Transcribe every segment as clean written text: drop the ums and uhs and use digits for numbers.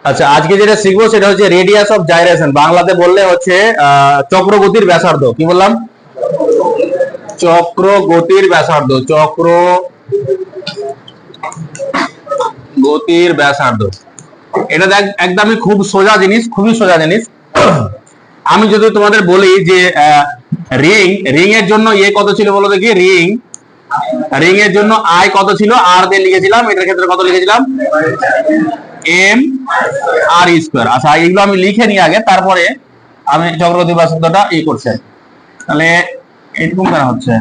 আচ্ছা, আজকে যেটা শিখবো সেটা হচ্ছে রেডিয়াস অফ জাইরেশন, বাংলাতে বললে হচ্ছে চক্রগতির ব্যাসার্ধ। কি বললাম? চক্রগতির ব্যাসার্ধ, চক্রগতির ব্যাসার্ধ। এটা একদমই খুব সোজা জিনিস, খুবই সোজা জিনিস। আমি যদি তোমাদের বলি যে রিং, রিং এর জন্য এ কত ছিল বলো দেখি। রিং এর জন্য আই কত ছিল, আর দিয়ে লিখেছিলাম। এটার ক্ষেত্রে কত লিখেছিলাম? M R square. আচ্ছা, এইগুলো আমি লিখে নিই আগে, তারপরে আমি চক্রবর্তী ব্যাসার্ধটা করছি। তাহলে এরকম কেন হচ্ছে?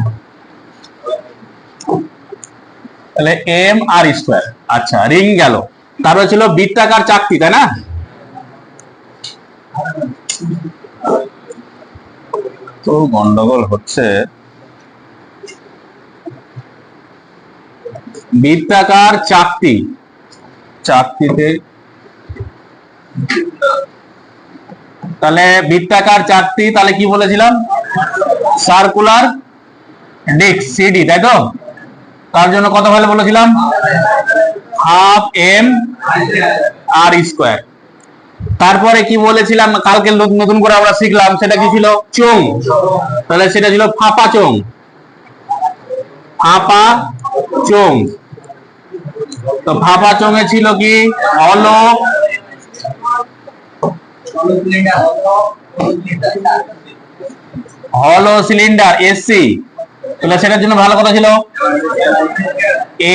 তাহলে এম আর স্কোয়ার। আচ্ছা, রিং গেল। তারপরে ছিল বৃত্তাকার চাকতি, তাই না? তো গন্ডগোল হচ্ছে। বৃত্তাকার চাকতি, চাকতিতে তাহলে বৃত্তাকার চাকতি, তাহলে কি বলেছিলাম? সার্কুলার ডিস্ক, সিডি, তাই তো? তার জন্য কত ভ্যালু বলেছিলাম? Half M R square. তারপরে কি বলেছিলাম? কালকে নতুন করে আমরা শিখলাম, সেটা কি ছিল? চোং। তাহলে সেটা ছিল ফাঁপা চোং, ফাঁপা চোং। তো ফাঁপা চোঙে ছিল কি? হলো সিলিন্ডার, এসি। তাহলে সেটার জন্য ভালো কথা ছিল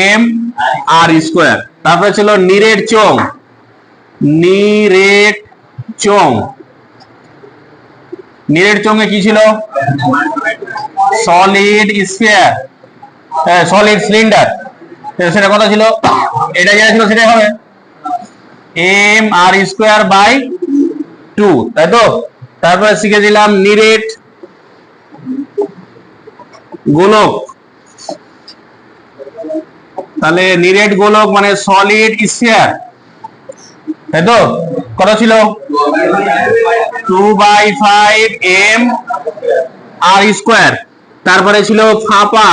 এম আর স্কোয়ার। তারপরে ছিল নিরেট চোং, নিরেট চোং। নিরেট চোঙে কি ছিল? Solid sphere, solid cylinder. সেটা কথা ছিল, এটা যেটা ছিল সেটাই হবে এম আর স্কোয়ার বাই 2, তাই তো? তারপরে শিখেছিলাম নিরেট গোলক। তাহলে নিরেট গোলক মানে সলিড স্ফিয়ার, তাই তো? কত ছিল? 2/5 এম আর স্কোয়ার। তারপরে ছিল ফাঁপা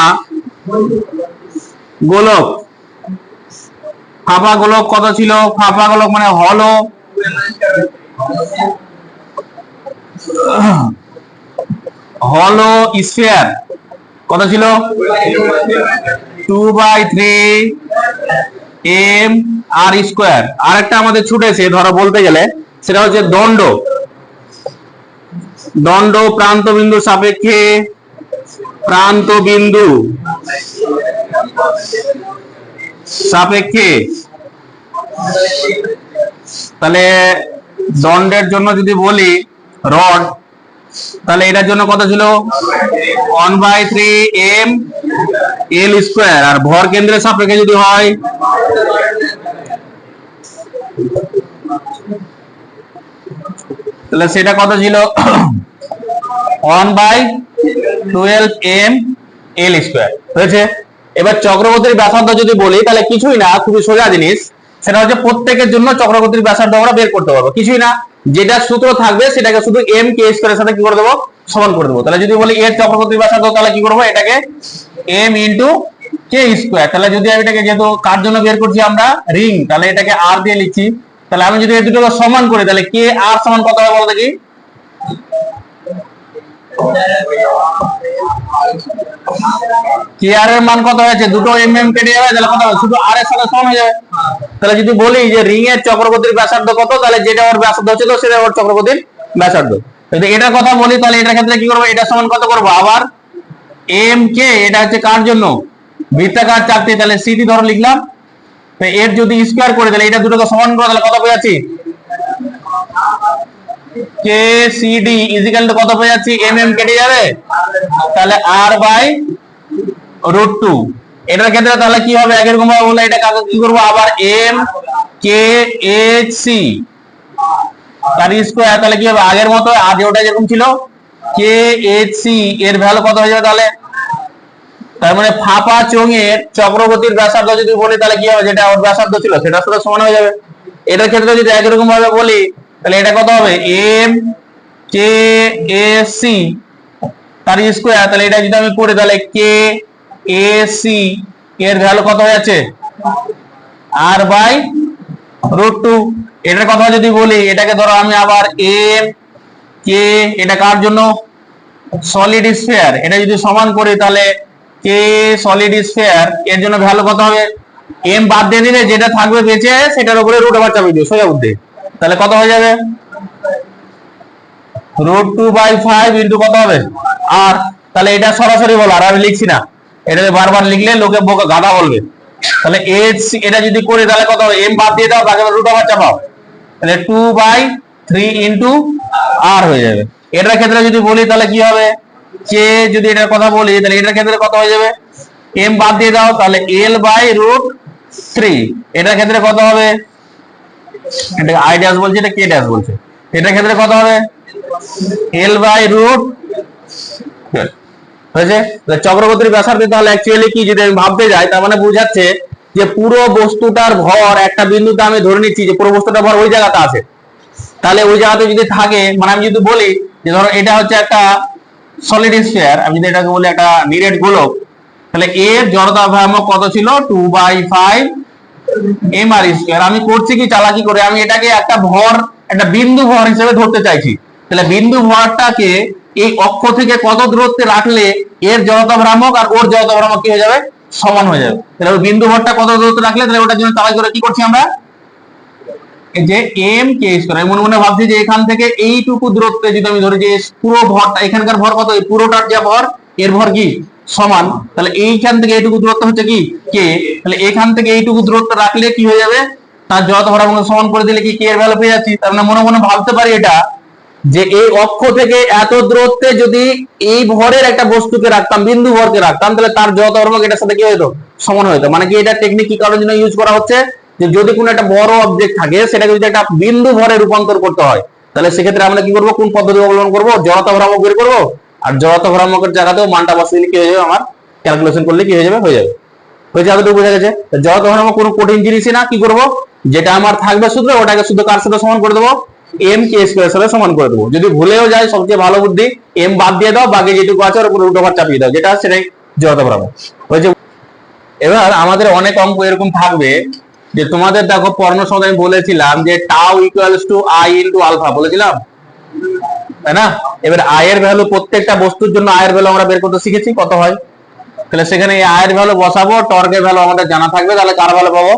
গোলক। ফাঁপা গোলক কত ছিল? ফাঁপা গোলক মানে হলো হলো স্ফিয়ার। কত ছিল? 2/3 এম আর স্কোয়ার। আরেকটা আমাদের ছুটেছে ধরো বলতে গেলে, সেটা হচ্ছে দণ্ড। দণ্ড প্রান্ত বিন্দু সাপেক্ষে, প্রান্ত বিন্দু সাপেক্ষে। তাহলে দণ্ডের জন্য যদি বলি রড, তাহলে এটার জন্য কত ছিল? 1/3 এম এল স্কোয়ার। আর ভর কেন্দ্রের সাপেক্ষে যদি হয়, তাহলে সেটা কত ছিল? 1/12 এম এল স্কোয়ার হয়েছে। এবার চক্রবর্তীর ব্যাসার্ধ যদি বলি, তাহলে কিছুই না, খুবই সোজা জিনিস। সেটা হচ্ছে প্রত্যেকের জন্য চক্রবর্তীর ব্যাসার্ধ আমরা বের করতে পারবো। কিছুই না, যেটা সূত্র থাকবে সেটাকে শুধু এম কে স্কোয়ারের সাথে কি করে দেবো? সমান করে দেবো। তাহলে যদি বলি এর চক্রবর্তীর ব্যাসার্ধ, তাহলে কি করবো? এটাকে এম ইন্টু কে স্কোয়ার। তাহলে যদি আমি এটাকে, যেহেতু কার জন্য বের করছি আমরা? রিং, তাহলে এটাকে আর দিয়ে লিখছি। তাহলে আমি যদি এই দুটোকে সমান করি, তাহলে কে আর সমান কত হবে বলো দেখি? কে আর এর মান কত হয়েছে? দুটো এম এম কেটে যাবে, তাহলে কত হবে? শুধু আর এর সাথে সমান হয়ে যাবে। তাহলে যদি বলি যে রিং এর চক্রবর্তীর ব্যাসার্ধ কত, তাহলে যেটা ওর ব্যাসার্ধ হচ্ছে তো সেটা ওর চক্রবর্তীর ব্যাসার্ধ। যদি এটার কথা বলি, তাহলে এটার ক্ষেত্রে কি করবো? এটা সমান কত করবো? আবার এম কে, এটা হচ্ছে কার জন্য? বৃত্তাকার চাকতি। তাহলে সিটি ধরো লিখলাম। এর যদি স্কোয়ার করে, তাহলে এটা দুটোকে সমান করো, তাহলে কত পেয়েছি? কে সিডি ইজিক্যাল টু কত পেয়ে যাচ্ছি? এম এম কেটে যাবে, তাহলে আর বাই √2। এটার ক্ষেত্রে তাহলে কি হবে? একই রকম ভাবে বলে এটা কাকে কি করবো? আবার এম কে এইচ সি তার স্কোয়ার। তাহলে কি হবে? আগের মতো, আগে ওটা যেরকম ছিল কে এইচ সি, এর ভ্যালু কত হয়ে যাবে তাহলে? তার মানে ফাঁপা চোঙের চক্রবর্তীর ব্যাসার্ধ যদি বলি, তাহলে কি হবে? যেটা ওর ব্যাসার্ধ ছিল সেটার সাথে সমান হয়ে যাবে। এটার ক্ষেত্রে যদি একই রকম ভাবে বলি, তাহলে এটা কত হবে? এম কে এ সি তার স্কোয়ার। তাহলে এটা যদি আমি করি, তাহলে কে এ সি এর ভ্যালু কত হয়ে যাচ্ছে? আর বাই √2। এটার কথা যদি বলি, এটাকে ধরো আমি আবার এম কে, এটা কার জন্য? Solid sphere. এটা যদি সমান করি তাহলে কে সলিড স্ফিয়ার এর জন্য ভ্যালু কত হবে? এম বাদ দিয়ে দিলে যেটা থাকবে বেঁচে সেটার উপরে রুট ওভার চাপিয়ে দিও সোজা বুদ্ধি। তাহলে কত হয়ে যাবে? √2/5 ইন্টু কত হবে? আর তাহলে এটা সরাসরি বলো, আর আমি লিখছি না, এটা বারবার লিখলে লোকে বোকা গাধা বলবে। তাহলে এটা যদি করি তাহলে কত হবে? এম বাদ দিয়ে দাও, তাকে রুট ওভার চাপাও, তাহলে 2/3 ইন্টু আর হয়ে যাবে। এটার ক্ষেত্রে যদি বলি তাহলে কি হবে? কে যদি এটার কথা বলি তাহলে এটার ক্ষেত্রে কত হয়ে যাবে? এম বাদ দিয়ে দাও, তাহলে L/√3। এটার ক্ষেত্রে কত হবে? এটা আই ড্যাশ বলছে, এটা কে ড্যাশ বলছে। এটার ক্ষেত্রে কত হবে? L/√12 হয়েছে। চক্রবর্তীর ব্যাসার্ধ তাহলে অ্যাকচুয়ালি কি, যদি আমি ভাবতে যাই তার মানে বোঝাচ্ছে যে পুরো বস্তুটার ভর একটা বিন্দুতে আমি ধরে নিচ্ছি যে পুরো বস্তুটার ভর ওই জায়গাতে আছে। তাহলে ওই জায়গাতে যদি থাকে, মানে আমি যদি বলি যে ধরো এটা হচ্ছে একটা সলিড স্ফিয়ার, আমি যদি এটাকে বলি একটা নিরেট গোলক, তাহলে এর জড়তা ভ্রামক কত ছিল? 2/5 mr²। আমি করছি কি চালাকি করে, আমি এটাকে একটা ভর, একটা বিন্দু ভর হিসেবে ধরতে চাইছি। তাহলে বিন্দু ভরটাকে এই অক্ষ থেকে কত দূরত্বে রাখলে এর জড়তা ভ্রামক আর ওর জড়তা ভ্রামক কি হয়ে যাবে? সমান হয়ে যাবে। তাহলে ওই বিন্দু ভরটা কত দূরত্বে রাখলে, তাহলে ওটার জন্য চালাকি করে কি করছি আমরা? এই যে এম কে স্কয়ার, মনে মনে ভাবছি যে এখান থেকে এইটুকু দূরত্বে যদি আমি ধরি যে পুরো ভরটা, এখানকার ভর কত? এই পুরোটার যে ভর, এর ভর কি সমান, তাহলে এইখান থেকে এইটুকু দূরত্ব হচ্ছে কি কে। তাহলে এখান থেকে এইটুকু দূরত্ব রাখলে কি হয়ে যাবে? তার জড়তা ভর আমাকে সমান করে দিলে কি কে এর ভ্যালু পেয়ে যাচ্ছি। তার মানে মনে মনে ভাবতে পারি এটা, যে এই অক্ষ থেকে এত দূরত্বে যদি এই ভরের একটা বস্তুকে রাখতাম, বিন্দু ভরকে রাখতাম, তাহলে তার জড়তা ভর এটার সাথে কি হতো? সমান হতো। মানে কি, এটা টেকনিক কি কারণের জন্য ইউজ করা হচ্ছে? যে যদি কোনো একটা বড় অবজেক্ট থাকে সেটাকে যদি একটা বিন্দু ভরে রূপান্তর করতে হয়, তাহলে সেক্ষেত্রে আমরা কি করব? কোন পদ্ধতি অবলম্বন করব? জড়তা ভ্রামক বের করব, আর জড়তা ভ্রামকের জায়গাতেও মানটা বসিয়ে দিলে কি হয়ে যাবে? আমার ক্যালকুলেশন করলে কি হয়ে যাবে? হয়ে যাবে। হয়েছে, এতটুকু বোঝা গেছে। জড়তা ভ্রামক কোনো কঠিন জিনিসই না। কি করব? যেটা আমার থাকবে সূত্র, ওটাকে শুধু কার সাথে সমান করে দেবো? এম কে স্কয়ার সাথে সমান করে দেবো। যদি ভুলেও যায়, সবচেয়ে ভালো বুদ্ধি এম বাদ দিয়ে দাও, বাকি যেটুকু আছে ওর উপর রুট ওভার চাপিয়ে দাও, যেটা সেটাই জড়তা ভ্রামক হয়েছে। এবার আমাদের অনেক অঙ্ক এরকম থাকবে যে তোমাদের দেখো পড়ানোর সময় আমি বলেছিলাম যে tau equals to I into alpha বলেছিলাম, তাই না? এবার আই এর ভ্যালু, প্রত্যেকটা বস্তুর জন্য আই এর ভ্যালু আমরা বের করতে শিখেছি কত হয়। তাহলে সেখানে এই আই এর ভ্যালু বসাবো, টর্কের ভ্যালু আমাদের জানা থাকবে, তাহলে কার ভ্যালু পাবো?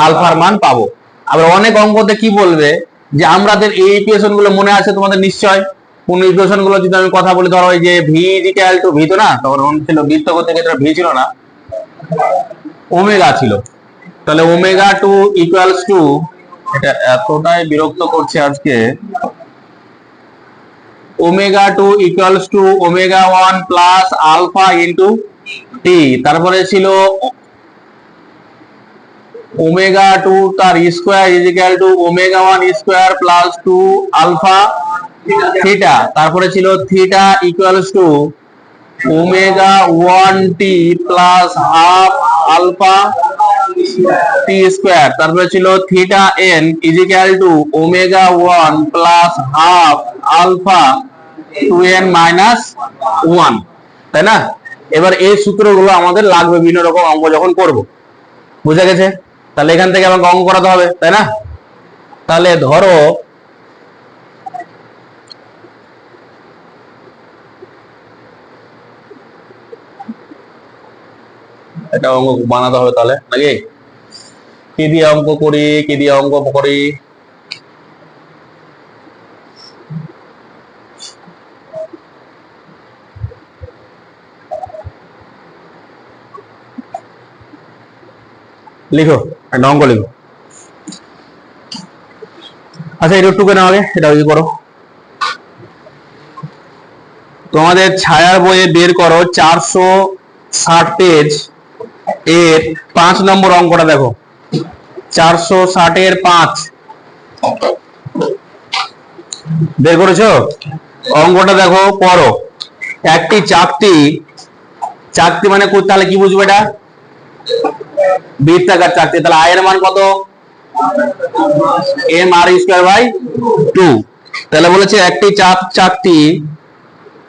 আলফার মান পাবো। আবার অনেক অঙ্কতে কি বলবে যে আমাদের এই ইকুয়েশন গুলো মনে আছে তোমাদের নিশ্চয়। কোন ইকুয়েশন গুলো যদি আমি কথা বলি, ধরো এই যে ভি ইকুয়াল টু ভি, তো না তখন ছিল বৃত্ত করতে ক্ষেত্রে ভি ছিল না, ওমেগা ছিল। তাহলে ওমেগা টু ইকুয়ালস টু, এটা এতটাই বিরক্ত করছে আজকে, omega two equals to omega 1 plus alpha into T. তারপরে ছিল ওমেগা 2 তার square is equal to omega 1 square plus 2 alpha theta. তারপরে ছিল theta equals to omega 1 T plus half alpha T square. তারপরে ছিল theta N is equal to omega 1 plus half alpha 2n minus 1, তাই না? এবার এই সূত্রগুলো আমাদের লাগবে বিভিন্ন রকম অঙ্ক যখন করব, বুঝা গেছে? তাহলে এখান থেকে আমাকে অঙ্ক করাতে হবে, তাই না? তাহলে ধরো এটা অঙ্ক বানাতে হবে তাহলে, নাকি? কি দিয়ে অঙ্ক করি, কি দিয়ে অঙ্ক করি? লিখো, একটা অঙ্ক লিখো। আচ্ছা, এটা টুকে নাও আগে, এটা কি করো, তোমাদের ছায়ার বইয়ে বের করো 460 পেজ এর 5 নম্বর অঙ্কটা দেখো। 460 এর 5 বের করেছো? অঙ্কটা দেখো, পড়ো। একটি চাকতি, চাকতি মানে তাহলে কি বুঝবো? এটা বৃত্তাকার চাকতি। তাহলে আয়ের মান কত? M R square by 2। তাহলে বলেছে একটি চাকতি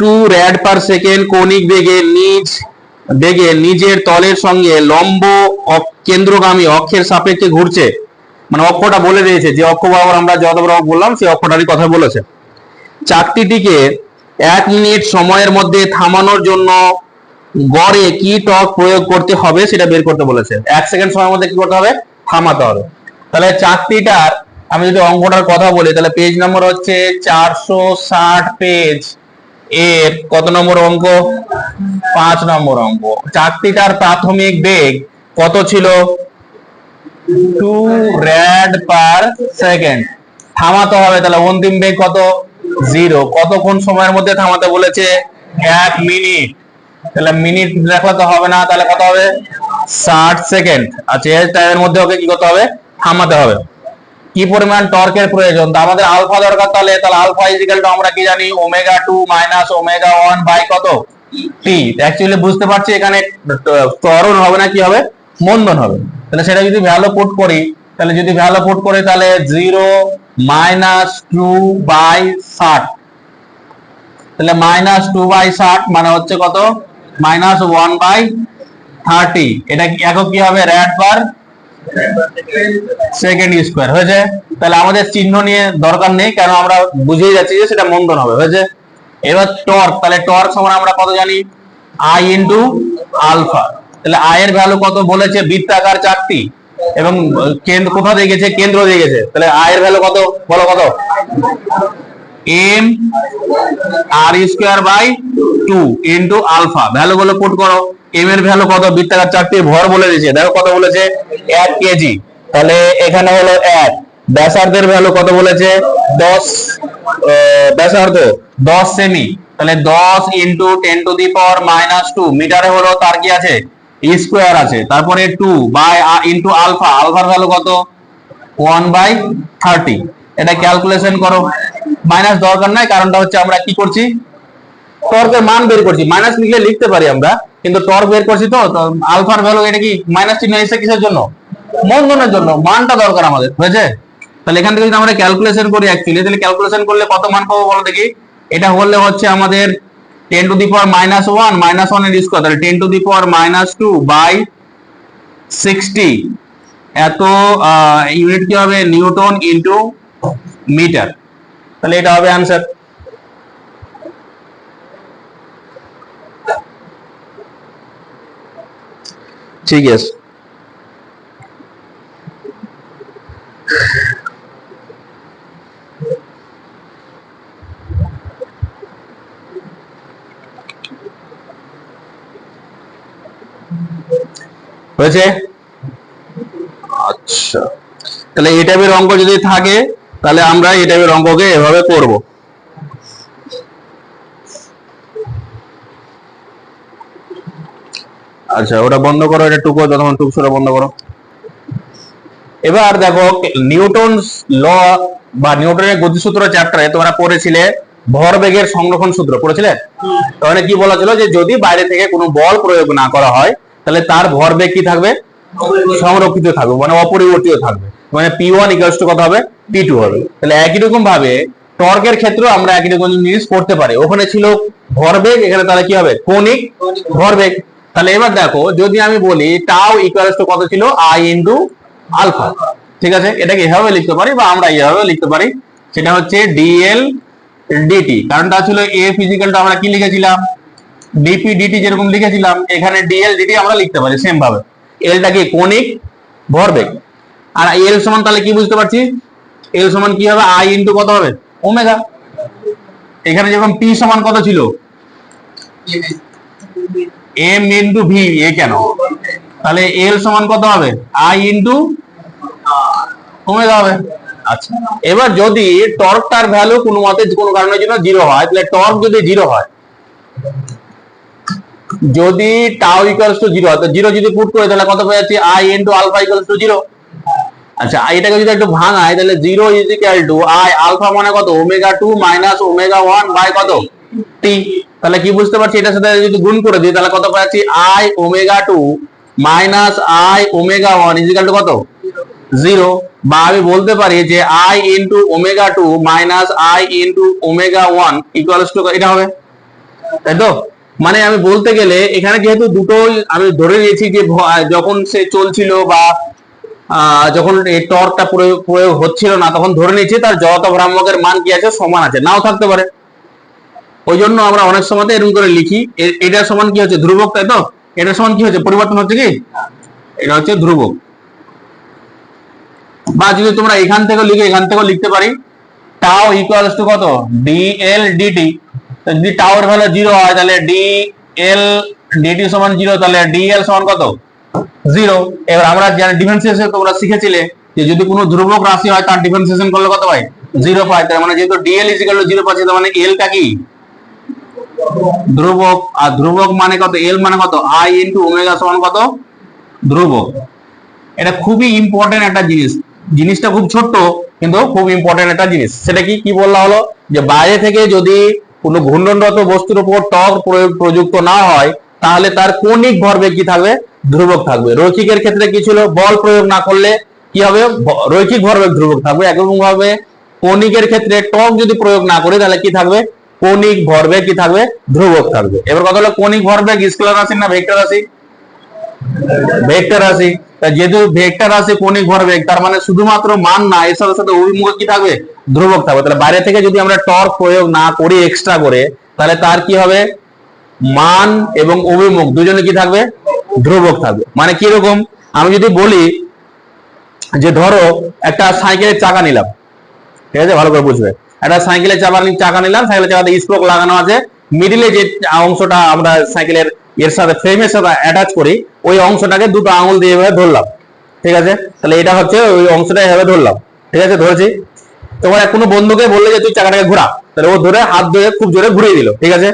2 র‍্যাড পার সেকেন্ড কৌণিক বেগে নিজের তলের সঙ্গে লম্ব কেন্দ্রগামী অক্ষের সাপেক্ষে ঘুরছে। মানে অক্ষটা বলে দিয়েছে, যে অক্ষ বরাবর আমরা যত বড় বললাম সেই অক্ষটারই কথা বলেছে। চাকতিটিকে 1 মিনিট সময়ের মধ্যে থামানোর জন্য গড়ে কি টর্ক প্রয়োগ করতে হবে সেটা বের করতে বলেছে। 1 সেকেন্ড সময়ের মধ্যে কি করতে হবে? থামাতে হবে। তাহলে চাকতিটার আমি যদি অঙ্কটার কথা বলি, তাহলে পেজ নম্বর হচ্ছে 460 পেজ এর কত নম্বর অঙ্ক? 5 নম্বর অঙ্ক। চাকতিটার প্রাথমিক বেগ কত ছিল? 2 rad per second। থামাতে হবে, তাহলে অন্তিম বেগ কত? 0। কতক্ষণ সময়ের মধ্যে থামাতে বলেছে? 1 মিনিট। তাহলে মিনিট রাখলে তো হবে না, তাহলে কত হবে? 60 সেকেন্ড। আচ্ছা, এই টাইমের মধ্যে ওকে কি করতে হবে? থামাতে হবে। কি পরিমাণ টর্কের প্রয়োজন? তো আমাদের আলফা দরকার, তাহলে আলফা ইজিক্যাল টু আমরা কি জানি? ওমেগা 2 মাইনাস ওমেগা 1 বাই কত? টি। অ্যাকচুয়ালি বুঝতে পারছি এখানে ত্বরণ হবে না, কি হবে? মন্দন হবে। তাহলে সেটা যদি ভ্যালু পুট করি, তাহলে 0 মাইনাস 2 বাই 60, তাহলে মাইনাস 2 বাই 60 মানে হচ্ছে কত? Minus 1 by 30। এটা একক কি হবে? র্যাড পার সেকেন্ড স্কয়ার হয়েছে। তাহলে আমাদের চিহ্ন নিয়ে দরকার নেই, কারণ আমরা বুঝেই যাচ্ছি যে সেটা মন্দন হবে, হয়েছে। এবার টর্ক, তাহলে টর্ক সমান আমরা কত জানি? I into alpha. তাহলে আই এর ভ্যালু কত বলেছে? বৃত্তাকার চাকতি এবং কেন্দ্র কোথা দিয়ে গেছে? কেন্দ্র দিয়ে গেছে। তাহলে আই এর ভ্যালু কত? বলো কত? M R square by 2 into alpha. Value গুলো পুট করো। এম এর ভ্যালু কত? বৃত্তাকার চাকতির ভর বলে দিয়েছে, দেখো কত বলেছে? 1 কেজি। তাহলে এখানে হলো 1। ব্যাসার্ধের ভ্যালু কত বলেছে? 10। ব্যাসার্ধ 10 সেমি। তাহলে 10 into 10 to the power minus 2 মিটারে হলো তার কি আছে? স্কয়ার আছে। তারপরে 2 বাই ইন্টু আলফা। আলফার ভ্যালু কত? 1 বাই 30। এটা ক্যালকুলেশন করো। মাইনাস দরকার নাই, কারণটা হচ্ছে আমরা কি করছি? টর্কের মান বের করছি। মাইনাস লিখলে লিখতে পারি আমরা, কিন্তু টর্ক বের করছি। তো আলফার ভ্যালু, এটা কি মাইনাস চিহ্ন এসে কিসের জন্য? মন্দনের জন্য। মানটা দরকার আমাদের, হয়েছে। তাহলে এখান থেকে যদি আমরা ক্যালকুলেশন করি অ্যাকচুয়ালি, তাহলে ক্যালকুলেশন করলে কত মান পাবো বলো দেখি? এটা হলে হচ্ছে আমাদের 10 to the power minus 1 minus 1 এর স্কয়ার, তাহলে 10 to the power minus 2 by 60। এত ইউনিট কি হবে? Newton into metre. তাহলে এটা হবে आंसर। ঠিক আছে। হয়েছে। আচ্ছা, তাহলে এই টাইপের অঙ্ক যদি থাকে, তাহলে আমরা এই টাইপের অঙ্ককে এভাবে করব। আচ্ছা, ওটা বন্ধ করো, এটা টুকো, যতক্ষণ টুকছোটা বন্ধ করো। এবার দেখো, নিউটনস ল বা নিউটনের গতিসূত্র চ্যাপ্টারে তোমরা পড়েছিলে ভরবেগের সংরক্ষণ সূত্র, পড়েছিলে? তাহলে কি বলা ছিল? যে যদি বাইরে থেকে কোনো বল প্রয়োগ না করা হয়, তাহলে তার ভরবেগ কি থাকবে? সংরক্ষিত থাকবে, মানে অপরিবর্তিত থাকবে। মানে P1 ইকুয়ালস টু কত হবে? P2 হবে। তাহলে একই রকম ভাবে টর্কের ক্ষেত্রেও আমরা একই রকম জিনিস করতে পারি। ওখানে ছিল ভরবেগ, এখানে তাহলে কি হবে? কৌণিক ভরবেগ। তাহলে এবার দেখো, যদি আমি বলি টাউ ইকুয়ালস টু কত ছিল? I into alpha. ঠিক আছে, এটাকে এভাবে লিখতে পারি বা আমরা এভাবে লিখতে পারি। সেটা হচ্ছে ডিএল ডিটি। কারণটা ছিল এফ ইজিক্যাল টু আমরা কি লিখেছিলাম? ডিপি ডিটি যেরকম লিখেছিলাম, এখানে ডিএল ডিটি আমরা লিখতে পারি সেম ভাবে। এলটা কি? কৌণিক ভরবেগ। আর এল সমান তাহলে কি বুঝতে পারছি? এল সমান কি হবে? আই ইন্টু কত হবে? ওমেগা। এখানে যখন পি সমান কত ছিল? M into V. এ কেন? তাহলে এল সমান কত হবে? আই ইন্টু ওমেগা হবে। আচ্ছা, এবার যদি টর্কটার ভ্যালু কোনো মতে কোনো কারণের জন্য 0 হয়, তাহলে টর্ক যদি 0 হয়, যদি টাউ ইকুয়ালস টু 0 হয়, তো 0 যদি পুট করে তাহলে কত পেয়ে যাচ্ছি? I into alpha equals to 0। আচ্ছা, এটাকে যদি একটু ভাঙাই, তাহলে 0 is equal to I alpha মানে কত? ওমেগা 2 মাইনাস ওমেগা 1 বাই কত? টি। তাহলে কি বুঝতে পারছি? এটার সাথে যদি গুণ করে দিই, তাহলে কত পাচ্ছি? I omega 2 minus I omega 1 is equal two কত? 0। বা আমি বলতে পারি যে I into omega 2 minus I into omega 1 equals to এটা হবে, তাই তো? মানে আমি বলতে গেলে এখানে যেহেতু দুটোই আমি ধরে নিয়েছি যে যখন সে চলছিল বা যখন এই টর্কটা প্রয়োগ হচ্ছিল না তখন ধরে নিয়েছি তার জড়তা ভ্রামকের মান কি আছে, সমান আছে, নাও থাকতে পারে। ওই জন্য আমরা অনেক সময় এরকম করে লিখি এটার সমান কি হচ্ছে, ধ্রুবক, তাই তো? এটার সমান কি হচ্ছে, পরিবর্তন হচ্ছে কি, এটা হচ্ছে ধ্রুবক। বা যদি তোমরা এখান থেকে লিখে এখান থেকেও লিখতে পারি, টাও ইকুয়ালস টু কত, ডিএল ডিটি। যদি টাও এর ভ্যালু 0 হয় তাহলে ডিএল ডিটি সমান 0, তাহলে ডিএল সমান কত, 0। এবার আমরা জানি ডিফারেন্সিয়েশন তোমরা শিখেছিলে যে যদি কোনো ধ্রুবক রাশি হয় তার ডিফারেন্সিয়েশন করলে কত হয়, 0 পাই। তার মানে যেহেতু ডিএল ইজ ইকুয়াল টু 0 পাচ্ছি, তার মানে এল টা কি, ধ্রুবক। আর ধ্রুবক মানে কত, এল মানে কত, আই ইনটু ওমেগা সমান কত, ধ্রুবক। এটা খুবই ইম্পর্টেন্ট একটা জিনিস, জিনিসটা খুব ছোট্ট কিন্তু খুব ইম্পর্টেন্ট একটা জিনিস। সেটা কি কি বলা হলো, যে বাইরে থেকে যদি কোনো ঘূর্ণনরত বস্তুর উপর টর্ক প্রযুক্ত না হয় তাহলে তার কৌণিক ভরবেগ কি থাকবে, ধ্রুবক থাকবে। রৈখিকের ক্ষেত্রে কি ছিল, বল প্রয়োগ না করলে কি হবে, রৈখিক ভরবেগ ধ্রুবক থাকবে। একরকম ভাবে কৌণিকের ক্ষেত্রে টর্ক যদি প্রয়োগ না করি তাহলে কি থাকবে, কৌণিক ভরবেগ কি থাকবে, ধ্রুবক থাকবে। এবার কথা হলো কৌণিক ভরবেগ স্কেলার রাশি না ভেক্টর রাশি, ভেক্টর রাশি। যেহেতু ভেক্টর রাশি কৌণিক ভরবেগ, তার মানে শুধুমাত্র মান না, এর সাথে সাথে অভিমুখ কি থাকবে, ধ্রুবক থাকবে। তাহলে বাইরে থেকে যদি আমরা টর্ক প্রয়োগ না করি এক্সট্রা করে, তাহলে তার কি হবে, মান এবং অভিমুখ দুজনে কি থাকবে, ধ্রুবক থাকবে। মানে কি রকম, আমি যদি বলি যে ধরো একটা সাইকেলের চাকা নিলাম, ঠিক আছে, ভালো করে বুঝবে, একটা সাইকেলের চাকা নিলাম, সাইকেলের চাকাতে স্পোক লাগানো আছে, মিডিলে যে অংশটা আমরা সাইকেলের এর সাথে ফ্রেমের সাথে অ্যাটাচ করি, ওই অংশটাকে দুটো আঙুল দিয়ে এভাবে ধরলাম, ঠিক আছে। তাহলে এটা হচ্ছে ওই অংশটা এভাবে ধরলাম, ঠিক আছে, ধরেছি। তোমার কোনো বন্ধুকে বললে যে তুই চাকাটাকে ঘোরা, তাহলে ও ধরে হাত ধরে খুব জোরে ঘুরিয়ে দিল, ঠিক আছে।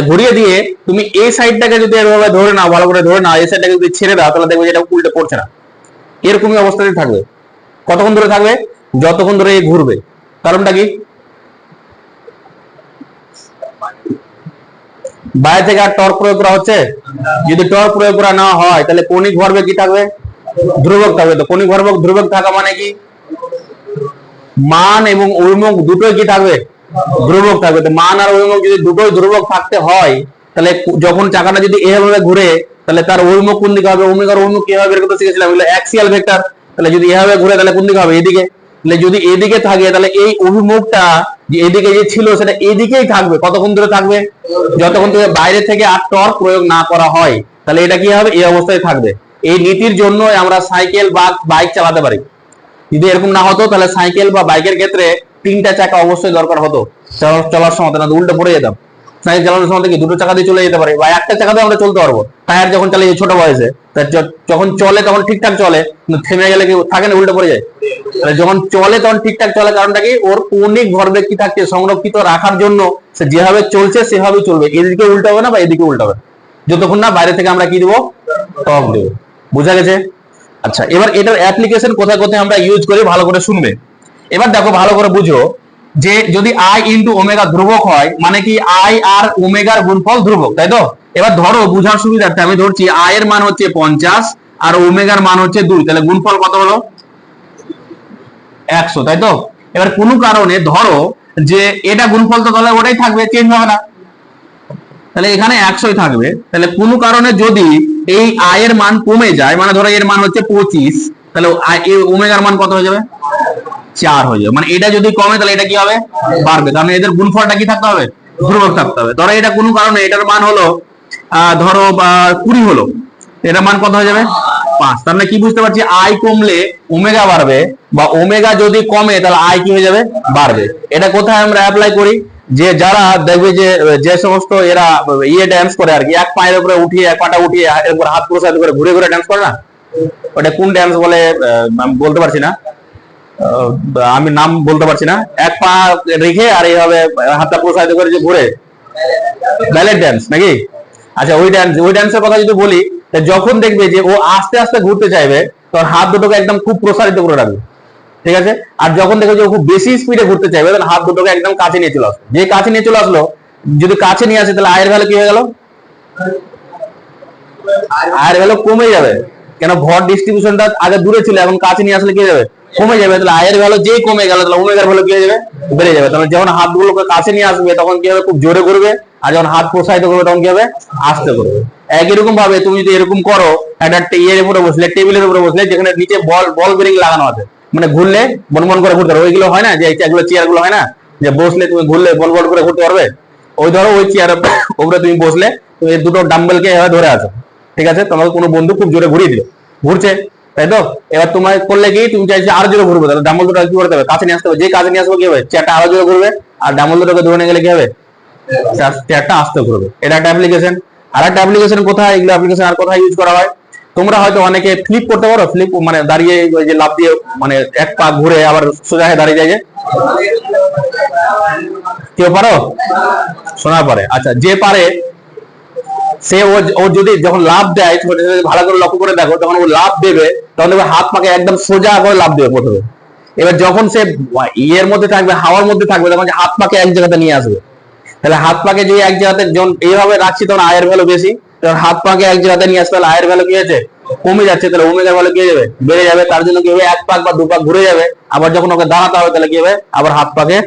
ঘুরিয়ে দিয়ে তুমি এই সাইডটাকে যদি এভাবে ধরে নাও, ভালো করে ধরে নাও, এই সাইডটাকে যদি ছেড়ে দাও, তাহলে দেখবে যে এটা উল্টে পড়ছে না, এরকমই অবস্থাতে থাকবে। কতক্ষণ ধরে থাকবে, যতক্ষণ ধরে ঘুরবে। কারণটা কি, বাইরে থেকে আর টর্ক প্রয়োগ করা হচ্ছে, যদি টর্ক প্রয়োগ করা না হয় তাহলে কৌণিক ভরবেগ কি থাকবে, ধ্রুবক থাকবে। তো কৌণিক ভরবেগ ধ্রুবক থাকা মানে কি, মান এবং অভিমুখ দুটোই কি থাকবে, ধ্রুবক থাকবে। তো মান আর অভিমুখ যদি দুটোই ধ্রুবক থাকতে হয়, তাহলে যখন চাকাটা যদি এভাবে ঘুরে, তাহলে তার অভিমুখ কোন দিকে হবে, ওমেগার অভিমুখ কিভাবে বের করতে শিখেছিলাম, এগুলো অ্যাক্সিয়াল ভেক্টর। তাহলে যদি এভাবে ঘুরে তাহলে কোন দিকে হবে, এদিকে। তাহলে যদি এদিকে থাকে তাহলে এই অভিমুখটা যে এদিকে যে ছিল সেটা এদিকেই থাকবে। কতক্ষণ ধরে থাকবে, যতক্ষণ ধরে বাইরে থেকে আর টর্ক প্রয়োগ না করা হয়, তাহলে এটা কি হবে, এই অবস্থায় থাকবে। এই নীতির জন্য আমরা সাইকেল বা বাইক চালাতে পারি। যদি এরকম না হতো তাহলে সাইকেল বা বাইকের ক্ষেত্রে 3টা চাকা অবশ্যই দরকার হতো চলার সময়, না উল্টে পড়ে যেতাম। সাইকেল চালানোর সময় কি 2টো চাকা দিয়ে চলে যেতে পারে, বা একটা চাকা দিয়ে আমরা চলতে পারবো। টায়ার যখন চালিয়ে ছোট বয়সে, যখন চলে তখন ঠিকঠাক চলে, থেমে গেলে কি থাকে না, উল্টে পড়ে যায়। যখন চলে তখন ঠিকঠাক চলে, কারণটা কি, ওর কৌণিক ভরবেগ কি থাকছে, সংরক্ষিত রাখার জন্য সে যেভাবে চলছে সেভাবেই চলবে, এদিকে উল্টাবে না বা এদিকে উল্টাবে, যতক্ষণ না বাইরে থেকে আমরা কি দেবো, টর্ক দেবো। বুঝা গেছে? আচ্ছা, এবার এটার অ্যাপ্লিকেশন কোথায় কোথায় আমরা ইউজ করি ভালো করে শুনবে। এবার দেখো ভালো করে বুঝো, যে যদি আই ইন্টু ওমেগা ধ্রুবক হয়, মানে কি আই আর ওমেগার গুণফল ধ্রুবক, তাই তো? এবার ধরো বুঝার সুবিধার্থে আমি ধরছি আই এর মান হচ্ছে 50 আর ওমেগার মান হচ্ছে 2, তাহলে গুণফল কত হলো, 100, তাই তো? এবার কোনো কারণে ধরো যে এটা গুণফল তো তাহলে ওটাই থাকবে, চেঞ্জ হবে না, তাহলে এখানে 100ই থাকবে। তাহলে কোনো কারণে যদি এই আই এর মান কমে যায়, মানে ধরো এর মান হচ্ছে 25, তাহলে ওমেগার মান কত হয়ে যাবে, 4 হয়ে যাবে। মানে এটা যদি কমে তাহলে এটা কি হবে, বাড়বে, কারণ এদের গুণফলটা কি থাকতে হবে, ধ্রুবক থাকতে হবে। ধরো এটা কোনো কারণে এটার মান হলো ধরো 20 হলো, এটার মান কত হয়ে যাবে, 5। তার মানে কি বুঝতে পারছি, আই কমলে ওমেগা বাড়বে, বা ওমেগা যদি কমে তাহলে আই কি হয়ে যাবে, বাড়বে। এটা কোথায় আমরা অ্যাপ্লাই করি, যে যারা দেখবে যে সমস্ত এরা ড্যান্স করে আর কি, এক পায়ের উপরে উঠিয়ে এক পাটা উঠিয়ে এরপর হাত প্রসারিত করে ঘুরে ঘুরে ড্যান্স করে না, ওটা কোন ড্যান্স বলে আমি বলতে পারছি না, আমি নাম বলতে পারছি না, এক পা রেখে আর এইভাবে হাতটা প্রসারিত করে যে ঘুরে, ব্যালেট ড্যান্স নাকি? আচ্ছা, ওই ড্যান্সের কথা যদি বলি, যখন দেখবে যে ও আস্তে আস্তে ঘুরতে চাইবে তখন হাত দুটোকে একদম খুব প্রসারিত করে রাখবে, ঠিক আছে। আর যখন দেখবে যে ও খুব বেশি স্পিডে ঘুরতে চাইবে তখন হাত দুটোকে একদম কাছে নিয়ে চলে আসলো। যে কাছে নিয়ে চলে আসলো, যদি কাছে নিয়ে আসে তাহলে আয়ের ভ্যালু কি হয়ে গেল, আয়ের ভ্যালু কমে যাবে। কেন, ভর ডিস্ট্রিবিউশনটা আগে দূরে ছিল, এখন কাছে নিয়ে আসলে কি যাবে, কমে যাবে। তাহলে আয়ের ভ্যালু যেই কমে গেল তাহলে ওমেগার ভ্যালু কি হয়ে যাবে, বেড়ে যাবে। তাহলে যখন হাতগুলোকে কাছে নিয়ে আসবে তখন কি হবে, খুব জোরে করবে, আর যখন হাত প্রসারিত করবে তখন কি হবে, আস্তে করবে। একই রকম ভাবে তুমি যদি এরকম করো, একটা ইয়ের উপরে বসলে, টেবিলের উপরে বসলে, যেখানে নিচে বল বল বেরিং লাগানো আছে, মানে ঘুরলে বন বন করে ঘুরতে পারবে, ওইগুলো হয় না যে এগুলো চেয়ার গুলো হয় না যে বসলে তুমি ঘুরলে বল বল করে ঘুরতে পারবে, ওই ধরো ওই চেয়ার উপরে তুমি বসলে, তুমি দুটো ডাম্বেলকে এভাবে ধরে আছো, ঠিক আছে, তোমাকে কোনো বন্ধু খুব জোরে ঘুরিয়ে দিল, ঘুরছে, তাই তো, এবার তোমার করলে কি তুমি চাইছো আরো জোরে ঘুরবে, তাহলে ডাম্বল দুটো কি করতে হবে, কাছে নিয়ে আসতে হবে, যে কাছে নিয়ে আসবে কি হবে, চেয়ারটা আরো জোরে ঘুরবে, আর ডাম্বল দুটোকে ধরে নিয়ে গেলে কি হবে, চেয়ারটা আস্তে ঘুরবে। এটা একটা অ্যাপ্লিকেশন। আর একটা অ্যাপ্লিকেশন কোথায়, এগুলো অ্যাপ্লিকেশন আর কোথায় ইউজ করা হয়, তোমরা হয়তো অনেকে ফ্লিপ করতে পারো, ফ্লিপ মানে দাঁড়িয়ে ওই যে লাফ দিয়ে মানে এক পা ঘুরে আবার সোজা হয়ে দাঁড়িয়ে যায়, যে কেউ পারো, শোনা পারে, আচ্ছা যে পারে সে ও যদি যখন লাভ দেয়, ভালো করে লক্ষ্য করে দেখো, তখন ও লাভ দেবে, তখন দেখবে হাত পাকে একদম সোজা করে লাভ দেবে প্রথমে। এবার যখন সে ইয়ের মধ্যে থাকবে, হাওয়ার মধ্যে থাকবে, তখন হাত পাকে এক জায়গাতে নিয়ে আসবে, তাহলে হাত পাকে যদি এক জায়গাতে যখন এইভাবে রাখছি তখন আয়ের ভ্যালু বেশি, তখন হাত পাকে এক জায়গাতে নিয়ে আসতে তাহলে আয়ের ভ্যালু কি হয়েছে, কমে যাচ্ছে, তাহলে ওমেগার ভ্যালু কি হয়ে যাবে, বেড়ে যাবে, তার জন্য কি হবে, এক পাক বা দু পাক ঘুরে যাবে, আবার যখন ওকে দাঁড়াতে হবে তাহলে কি হবে, আবার হাত পাকে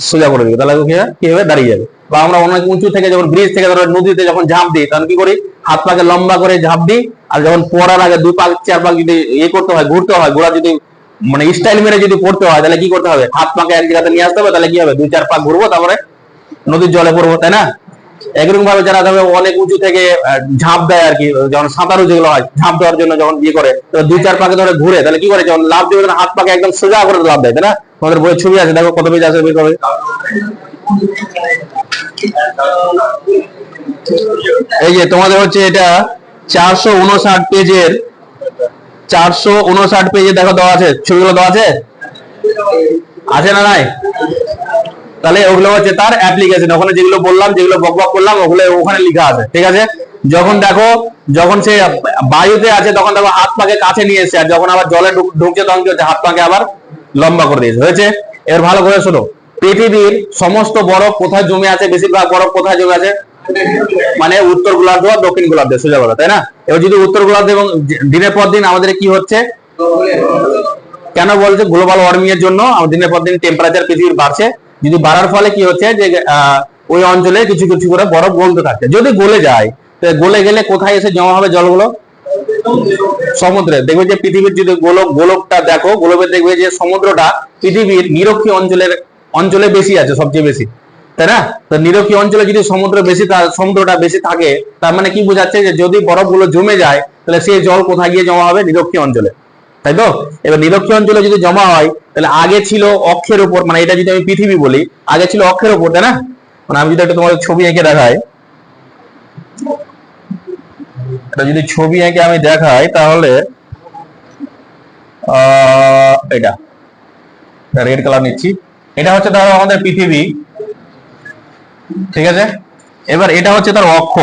সোজা করে দিবে, তাহলে কি হবে, দাঁড়িয়ে যাবে। বা আমরা অনেক উঁচু থেকে যখন ব্রিজ থেকে ধরো নদীতে যখন ঝাঁপ দিই, তখন কি করি, হাত পাকে লম্বা করে ঝাঁপ দিই, আর যখন পড়ার আগে দুই পাক চার পাক যদি ইয়ে করতে হয়, ঘুরতে হয়, ঘোড়া যদি মানে স্টাইল মেরে যদি পড়তে হয়, তাহলে কি করতে হবে, হাত পাকে এক জায়গাতে নিয়ে আসতে হবে, তাহলে কি হবে, দুই চার পাক ঘুরবো, তারপরে নদীর জলে পড়বো, তাই না। একরকম ভাবে যারা অনেক উঁচু থেকে ঝাঁপ দেয় আর কি, যখন সাঁতারু যেগুলো হয় ঝাঁপ দেওয়ার জন্য যখন ইয়ে করে, দুই চার পাকে ধরে ঘুরে, তাহলে কি করে, যখন লাভ দেবে হাত পাকে একদম সোজা করে লাভ দেয়, তাই না। তোমাদের বইয়ের ছবি আছে, দেখো কত পেজ আছে, বের করবে। এই যে তোমাদের হচ্ছে এটা 459 পেজের, 459 পেজে দেখো দেওয়া আছে, ছবিগুলো দেওয়া আছে, আছে না নাই, তাহলে ওগুলো হচ্ছে তার অ্যাপ্লিকেশন, ওখানে যেগুলো বললাম, যেগুলো বক বক করলাম, ওগুলো ওখানে লেখা আছে, ঠিক আছে। যখন দেখো, যখন সে বায়ুতে আছে তখন দেখো হাত পাকে কাছে নিয়ে এসে, আর যখন আবার জলে ঢুকছে তখন কি হচ্ছে, হাত পাকে আবার লম্বা করে দিয়েছে, হয়েছে। এর ভালো করে শোনো, পৃথিবীর সমস্ত বরফ কোথায় জমে আছে, বেশিরভাগ বরফ কোথায় জমে আছে, মানে উত্তর গোলার্ধ আর দক্ষিণ গোলার্ধে, সোজা কথা, তাই না। এবার যদি উত্তর গোলার্ধ, এবং দিনের পর দিন আমাদের কি হচ্ছে, কেন বলছে, গ্লোবাল ওয়ার্মিং এর জন্য দিনের পর দিন টেম্পারেচার পৃথিবীর বাড়ছে, যদি বাড়ার ফলে কি হচ্ছে যে ওই অঞ্চলে কিছু কিছু করে বরফ গলতে থাকছে, যদি গলে যায়, গলে গেলে কোথায় এসে জমা হবে জলগুলো, সমুদ্রে। দেখবে যে পৃথিবীর যদি গোলকটা দেখো, গোলকে দেখবে যে সমুদ্রটা পৃথিবীর নিরক্ষীয় অঞ্চলে বেশি আছে, সবচেয়ে বেশি, তাই না। তো নিরক্ষীয় অঞ্চলে যদি সমুদ্রটা বেশি থাকে, তার মানে কি বোঝাচ্ছে, যে যদি বরফগুলো জমে যায়, তাহলে সেই জল কোথায় গিয়ে জমা হবে, নিরক্ষীয় অঞ্চলে, তাই তো। এবার নিরক্ষীয় অঞ্চলে যদি জমা হয়, তাহলে আগে ছিল অক্ষের উপর, মানে এটা যদি আমি পৃথিবী বলি, আগে ছিল অক্ষের উপর, তাই না। মানে আমি যদি একটা তোমাদের ছবি এঁকে দেখাই, এটা যদি ছবি এঁকে আমি দেখাই, তাহলে এটা রেড কালার নিচ্ছি, এটা হচ্ছে ধরো আমাদের পৃথিবী, ঠিক আছে। এবার এটা হচ্ছে তার অক্ষ,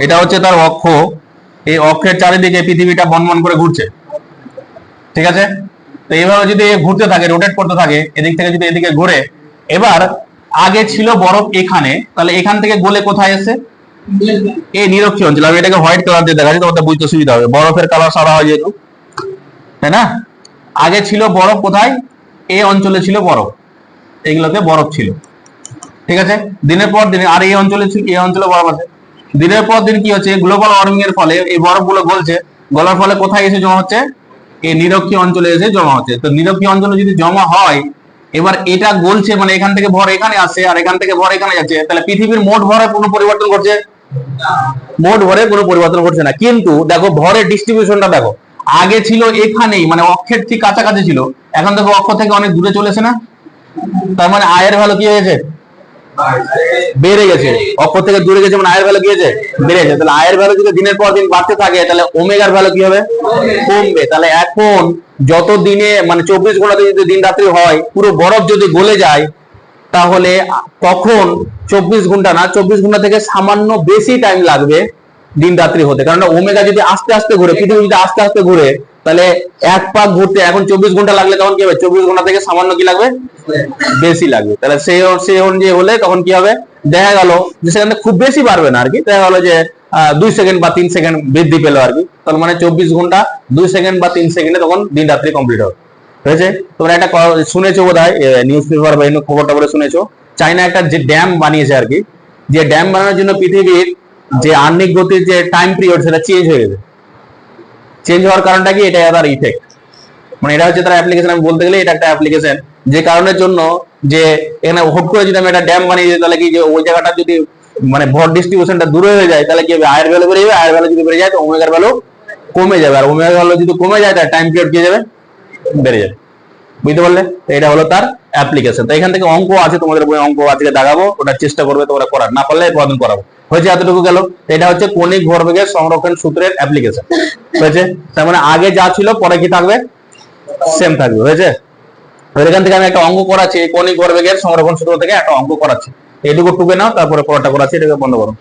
এটা হচ্ছে তার অক্ষ, এই অক্ষের চারিদিকে পৃথিবীটা বনবন করে ঘুরছে, ঠিক আছে। তো এইভাবে যদি ঘুরতে থাকে, রোটেট করতে থাকে, এদিক থেকে যদি এদিকে ঘুরে, এবার আগে ছিল বরফ এখানে, তাহলে এখান থেকে গলে কোথায় এসে, এই নিরক্ষীয় অঞ্চল, আমি এটাকে হোয়াইট কালার দিয়ে দেখাচ্ছি, তোমাদের বুঝতে সুবিধা হবে, বরফের কালার সাদা হয় যেহেতু, তাই না। আগে ছিল বরফ কোথায়, এই অঞ্চলে ছিল বরফ, এইগুলোতে বরফ ছিল, ঠিক আছে। দিনের পর দিন, আর এই অঞ্চলে ছিল, এই অঞ্চলে বরফ আছে, দিনের পর দিন কি হচ্ছে, গ্লোবাল ওয়ার্মিং এর ফলে এই বরফগুলো গলছে, গলার ফলে কোথায় এসে জমা হচ্ছে, এই নিরক্ষীয় অঞ্চলে এসে জমা হচ্ছে। তো নিরক্ষীয় অঞ্চলে যদি জমা হয়, এবার এটা গলছে, মানে এখান থেকে ভর এখানে আসছে, আর এখান থেকে ভর এখানে যাচ্ছে, তাহলে পৃথিবীর মোট ভরে কোনো পরিবর্তন ঘটছে, মোট ভরে কোনো পরিবর্তন ঘটছে না। কিন্তু দেখো ভরের ডিস্ট্রিবিউশনটা দেখো, আগে ছিল এখানেই, মানে অক্ষের ঠিক কাছাকাছি ছিল, এখন দেখো অক্ষ থেকে অনেক দূরে চলেছে না, তার মানে আয়ের ভ্যালু কি হয়েছে, বেড়ে গেছে, অক্ষ থেকে দূরে গেছে, মানে আয়ের ভ্যালু কি হয়েছে, বেড়ে গেছে। তাহলে আয়ের ভ্যালু যদি দিনের পর দিন বাড়তে থাকে, তাহলে ওমেগার ভ্যালু কি হবে, কমবে। তাহলে এখন যত দিনে মানে 24 ঘন্টাতে যদি দিন রাত্রি হয়, পুরো বরফ যদি গলে যায়, তাহলে তখন 24 ঘন্টা না, 24 ঘন্টা থেকে সামান্য বেশি টাইম লাগবে দিন রাত্রি হতে, কারণ ওমেগা যদি আস্তে আস্তে ঘুরে, পৃথিবী যদি আস্তে আস্তে ঘুরে, তাহলে এক পাক ঘুরতে এখন 24 ঘন্টা লাগলে, তখন কি হবে, 24 ঘন্টা থেকে সামান্য কি লাগবে, বেশি লাগবে। তাহলে সেই অনুযায়ী হলে তখন কি হবে, দেখা গেল যে সেখানে খুব বেশি বাড়বে না আর কি, দেখা গেল যে 2 সেকেন্ড বা 3 সেকেন্ড বৃদ্ধি পেলো আর কি, তার মানে 24 ঘন্টা 2 সেকেন্ড বা 3 সেকেন্ডে তখন দিন রাত্রি কমপ্লিট হবে, হয়েছে। তোমরা একটা শুনেছো বোধ হয়, নিউজ পেপার বা খবরটা বলে শুনেছো, চায়না একটা যে ড্যাম বানিয়েছে আর কি, যে ড্যাম বানানোর জন্য পৃথিবীর যে আহ্নিক গতির যে টাইম পিরিয়ড সেটা চেঞ্জ হয়ে গেছে। চেঞ্জ হওয়ার কারণটা কি? এটা তার ইফেক্ট, মানে এটা হচ্ছে তার অ্যাপ্লিকেশন। আমি বলতে গেলে এটা একটা অ্যাপ্লিকেশন, যে কারণের জন্য যে এখানে হুট করে যদি আমি একটা ড্যাম বানিয়ে দিই, তাহলে কি যে ওই জায়গাটা যদি মানে ভর ডিস্ট্রিবিউশনটা দূরে হয়ে যায়, তাহলে কি হবে? আয়ের ভ্যালু বেড়ে যাবে, আয়ের ভ্যালু যদি বেড়ে যায় তো ওমেগার ভ্যালু কমে যাবে, আর ওমেগার ভ্যালু যদি কমে যায় তার টাইম পিরিয়ড কি যাবে? বেড়ে যাবে। বুঝতে পারলে? এটা হলো তার অ্যাপ্লিকেশন। তো এখান থেকে অঙ্ক আছে, তোমাদের বই অঙ্ক আজকে দেখাবো, ওটা চেষ্টা করবে তোমরা করার, না পারলে পরদিন করাবো। হয়েছে, এতটুকু গেল। এটা হচ্ছে কণিক ভরবেগের সংরক্ষণ সূত্রের অ্যাপ্লিকেশন। হয়েছে? তার মানে আগে যা ছিল পরে কি থাকবে? সেম থাকবে। হয়েছে? এখান থেকে আমি একটা অঙ্ক করাচ্ছি, কণিক ভরবেগের সংরক্ষণ সূত্র থেকে একটা অঙ্ক করাচ্ছি, এটুকু টুকে নাও, তারপরে পরেরটা করাচ্ছি। এটাকে বন্ধ করো।